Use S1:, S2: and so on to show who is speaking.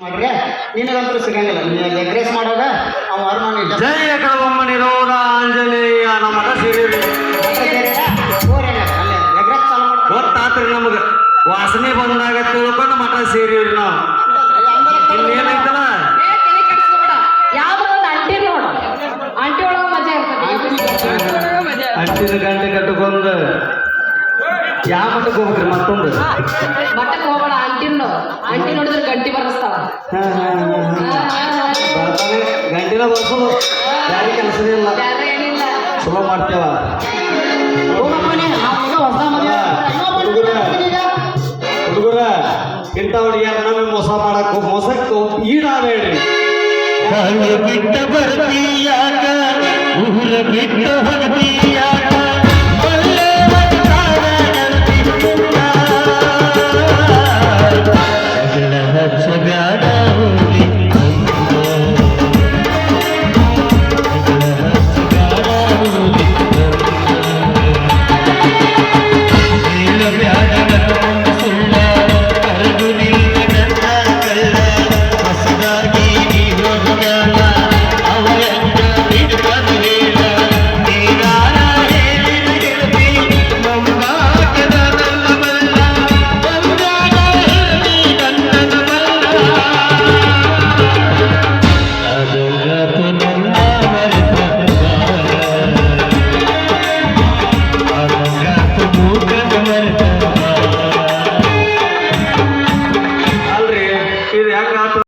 S1: ಮಾಡ್ರೆ ನಿನಗಂತೂ ಸಿಗಂಗಿಲ್ಲ. ನೀನು ಎಗ್ರೆಸ್ ಮಾಡೋದ ಅವ ಅರ್ಮಾನಿ
S2: ಜಯ ಕಳಬೊಮ್ಮ ನಿರೋಧ ಆಂಜನೇಯ ನಮ್ಮ ಮಠ ಸೇರಿ
S1: ಎಗ್ರೆಸ್ ಚಾಲು ಮಾಡ್ತಾರೆ.
S2: ಗೊತ್ತಾತ್ರಿ ನಮ್ಗೆ ವಾಸನೆ ಬಂದಾಗ ತಿಳ್ಕೊಂಡು ಮಠ ಸೇರಿವ್ರಿ ನಾವು. ಇನ್ನೇನೈತಲ್ಲ
S3: ಯಾವ್ದೋ ಒಂದು ಅಂಟಿ ನೋಡು, ಅಂಟಿ ಒಳಗೆ ಮಜಾ ಇರ್ತದೆ.
S2: ಅಂಟಿನ ಗಂಟೆ ಕಟ್ಟಕೊಂಡ್ ಯಾವ ಮಠಕ್ಕೆ ಹೋಗ್ಬೇಕ್ರಿ? ಮತ್ತೊಂದು
S3: ಮಠಕ್ಕೆ ಹೋಗೋಣ. ಅಂಟಿ ನೋಡಿದ್ರೆ ಗಂಟಿ ಬರ್ಸ್ತಾವ.
S2: ಬರ್ತಾನೆ ಗಂಟಿನ ಬರ್ಸೋದು ಯಾರಿ ಕೆಲಸನೇ ಇಲ್ಲ,
S3: ಬೇರೆ ಏನಿಲ್ಲ.
S2: ಚಲೋ ಮಾಡ್ತೇವ. ಹುಡುಗರ ಇಂಥ ಹುಡುಗಿಯಾರ ನಮಗೆ ಮೋಸ ಮಾಡಕ್ ಮೋಸಕ್ಕೆ ಈಡಾಬೇಡ್ರಿ. ಬಿಟ್ಟ ಬರ್ತೀಯಾಗ ಊರ ಬಿಟ್ಟ ಹೊರತೀಯಾಗ ಹಚ್ಚ ಬ್ಯಾಡ